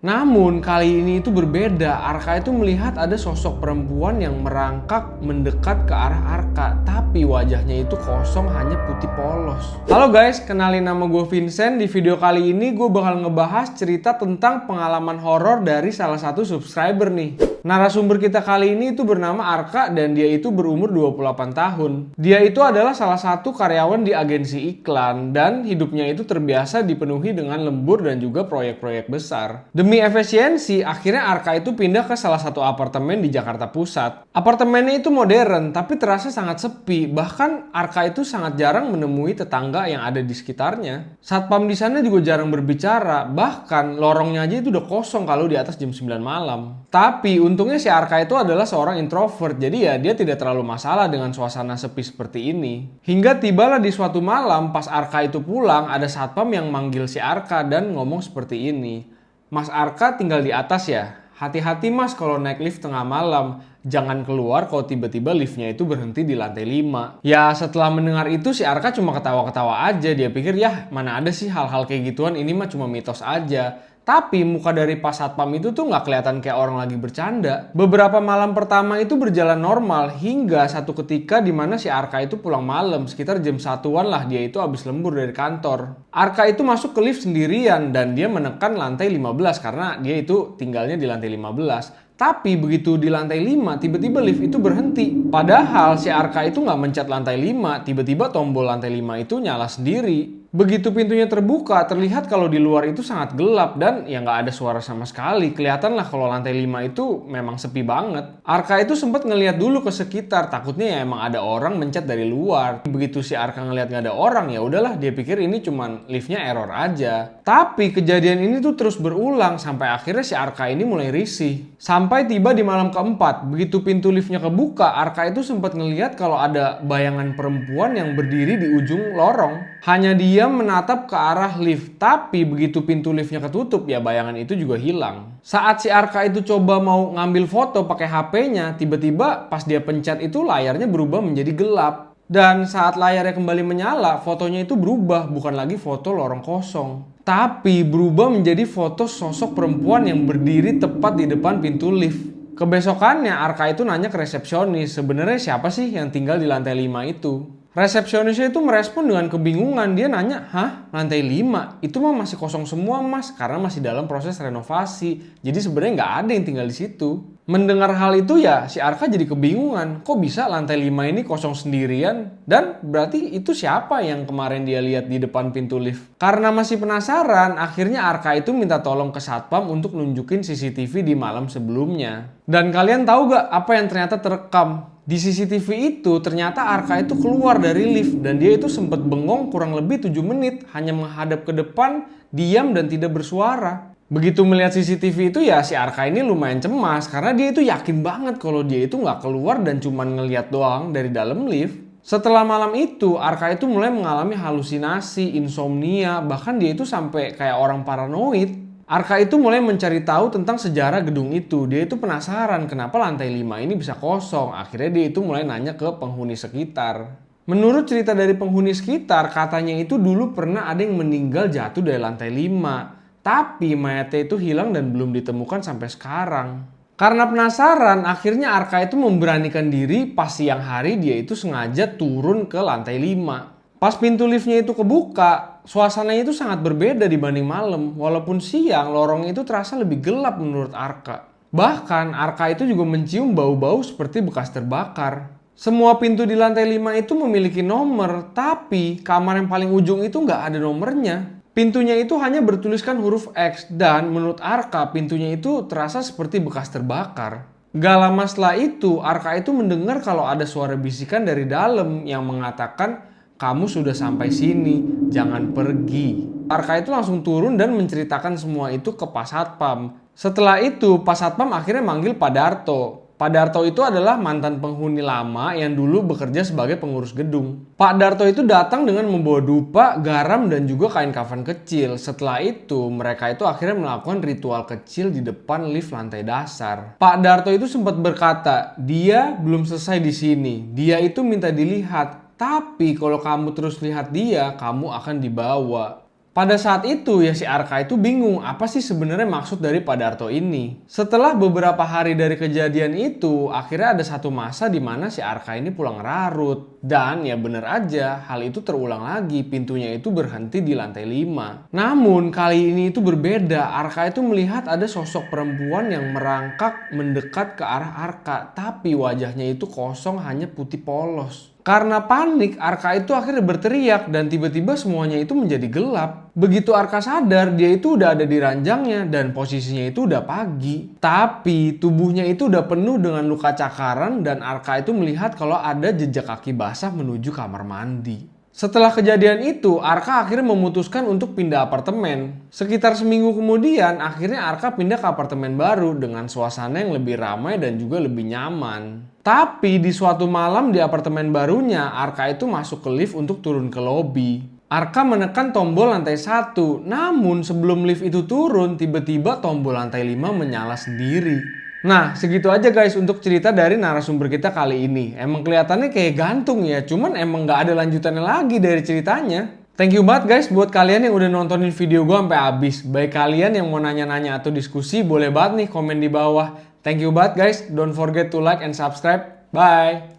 Namun kali ini itu berbeda. Arka itu melihat ada sosok perempuan yang merangkak mendekat ke arah Arka, tapi wajahnya itu kosong, hanya putih polos. Halo guys, kenalin nama gue Vincent. Di video kali ini gue bakal ngebahas cerita tentang pengalaman horor dari salah satu subscriber nih. Narasumber kita kali ini itu bernama Arka dan dia itu berumur 28 tahun. Dia itu adalah salah satu karyawan di agensi iklan dan hidupnya itu terbiasa dipenuhi dengan lembur dan juga proyek-proyek besar. Demi efisiensi, akhirnya Arka itu pindah ke salah satu apartemen di Jakarta Pusat. Apartemennya itu modern tapi terasa sangat sepi. Bahkan Arka itu sangat jarang menemui tetangga yang ada di sekitarnya. Satpam di sana juga jarang berbicara. Bahkan lorongnya aja itu udah kosong kalau di atas jam 9 malam. Tapi untungnya si Arka itu adalah seorang introvert, jadi ya dia tidak terlalu masalah dengan suasana sepi seperti ini. Hingga tibalah di suatu malam pas Arka itu pulang, ada satpam yang manggil si Arka dan ngomong seperti ini. "Mas Arka tinggal di atas ya? Hati-hati mas kalau naik lift tengah malam. Jangan keluar kalau tiba-tiba liftnya itu berhenti di lantai 5. Ya setelah mendengar itu si Arka cuma ketawa-ketawa aja. Dia pikir ya mana ada sih hal-hal kayak gituan, ini mah cuma mitos aja. Tapi muka dari pas satpam itu tuh nggak kelihatan kayak orang lagi bercanda. Beberapa malam pertama itu berjalan normal hingga satu ketika dimana si Arka itu pulang malam sekitar jam 1-an lah, dia itu habis lembur dari kantor. Arka itu masuk ke lift sendirian dan dia menekan lantai 15 karena dia itu tinggalnya di lantai 15. Tapi begitu di lantai 5 tiba-tiba lift itu berhenti. Padahal si Arka itu nggak mencet lantai 5, tiba-tiba tombol lantai 5 itu nyala sendiri. Begitu pintunya terbuka, terlihat kalau di luar itu sangat gelap dan ya nggak ada suara sama sekali. Kelihatan lah kalau lantai 5 itu memang sepi banget. Arka itu sempat ngeliat dulu ke sekitar, takutnya ya emang ada orang mencet dari luar. Begitu si Arka ngeliat nggak ada orang, ya udahlah dia pikir ini cuman liftnya error aja. Tapi kejadian ini tuh terus berulang sampai akhirnya si Arka ini mulai risih. Sampai tiba di malam keempat, begitu pintu liftnya kebuka, Arka itu sempat ngeliat kalau ada bayangan perempuan yang berdiri di ujung lorong. Hanya dia menatap ke arah lift, tapi begitu pintu liftnya ketutup ya bayangan itu juga hilang. Saat si Arka itu coba mau ngambil foto pakai HP-nya, tiba-tiba pas dia pencet itu layarnya berubah menjadi gelap. Dan saat layarnya kembali menyala, fotonya itu berubah, bukan lagi foto lorong kosong. Tapi berubah menjadi foto sosok perempuan yang berdiri tepat di depan pintu lift. Kebesokannya Arka itu nanya ke resepsionis, sebenarnya siapa sih yang tinggal di lantai 5 itu? Resepsionisnya itu merespon dengan kebingungan. Dia nanya, "Hah? Lantai 5? Itu mah masih kosong semua mas, karena masih dalam proses renovasi. Jadi sebenarnya nggak ada yang tinggal di situ." Mendengar hal itu ya si Arka jadi kebingungan. Kok bisa lantai 5 ini kosong sendirian? Dan berarti itu siapa yang kemarin dia lihat di depan pintu lift? Karena masih penasaran, akhirnya Arka itu minta tolong ke satpam untuk nunjukin CCTV di malam sebelumnya. Dan kalian tahu gak apa yang ternyata terekam? Di CCTV itu ternyata Arka itu keluar dari lift dan dia itu sempat bengong kurang lebih 7 menit hanya menghadap ke depan, diam dan tidak bersuara. Begitu melihat CCTV itu ya si Arka ini lumayan cemas karena dia itu yakin banget kalau dia itu nggak keluar dan cuman ngeliat doang dari dalam lift. Setelah malam itu Arka itu mulai mengalami halusinasi, insomnia, bahkan dia itu sampai kayak orang paranoid. Arka itu mulai mencari tahu tentang sejarah gedung itu. Dia itu penasaran kenapa lantai 5 ini bisa kosong. Akhirnya dia itu mulai nanya ke penghuni sekitar. Menurut cerita dari penghuni sekitar, katanya itu dulu pernah ada yang meninggal jatuh dari lantai 5. Tapi mayatnya itu hilang dan belum ditemukan sampai sekarang. Karena penasaran, akhirnya Arka itu memberanikan diri pas siang hari dia itu sengaja turun ke lantai 5. Pas pintu liftnya itu kebuka, suasananya itu sangat berbeda dibanding malam. Walaupun siang, lorong itu terasa lebih gelap menurut Arka. Bahkan Arka itu juga mencium bau-bau seperti bekas terbakar. Semua pintu di lantai 5 itu memiliki nomor, tapi kamar yang paling ujung itu nggak ada nomornya. Pintunya itu hanya bertuliskan huruf X dan menurut Arka pintunya itu terasa seperti bekas terbakar. Gak lama setelah itu, Arka itu mendengar kalau ada suara bisikan dari dalam yang mengatakan, "Kamu sudah sampai sini, jangan pergi." Arka itu langsung turun dan menceritakan semua itu ke Pak Satpam. Setelah itu, Pak Satpam akhirnya manggil Pak Darto. Pak Darto itu adalah mantan penghuni lama yang dulu bekerja sebagai pengurus gedung. Pak Darto itu datang dengan membawa dupa, garam, dan juga kain kafan kecil. Setelah itu, mereka itu akhirnya melakukan ritual kecil di depan lift lantai dasar. Pak Darto itu sempat berkata, dia belum selesai di sini. Dia itu minta dilihat, tapi kalau kamu terus lihat dia, kamu akan dibawa. Pada saat itu ya si Arka itu bingung apa sih sebenarnya maksud dari Padarto ini. Setelah beberapa hari dari kejadian itu, akhirnya ada satu masa di mana si Arka ini pulang larut. Dan ya bener aja, hal itu terulang lagi, pintunya itu berhenti di lantai 5. Namun kali ini itu berbeda, Arka itu melihat ada sosok perempuan yang merangkak mendekat ke arah Arka. Tapi wajahnya itu kosong, hanya putih polos. Karena panik, Arka itu akhirnya berteriak dan tiba-tiba semuanya itu menjadi gelap. Begitu Arka sadar, dia itu udah ada di ranjangnya dan posisinya itu udah pagi. Tapi tubuhnya itu udah penuh dengan luka cakaran dan Arka itu melihat kalau ada jejak kaki basah menuju kamar mandi. Setelah kejadian itu, Arka akhirnya memutuskan untuk pindah apartemen. Sekitar seminggu kemudian, akhirnya Arka pindah ke apartemen baru dengan suasana yang lebih ramai dan juga lebih nyaman. Tapi di suatu malam di apartemen barunya, Arka itu masuk ke lift untuk turun ke lobi. Arka menekan tombol lantai 1, namun sebelum lift itu turun, tiba-tiba tombol lantai 5 menyala sendiri. Nah, segitu aja guys untuk cerita dari narasumber kita kali ini. Emang kelihatannya kayak gantung ya, cuman emang nggak ada lanjutannya lagi dari ceritanya. Thank you banget guys buat kalian yang udah nontonin video gue sampai habis. Baik kalian yang mau nanya-nanya atau diskusi, boleh banget nih komen di bawah. Thank you banget guys, don't forget to like and subscribe. Bye!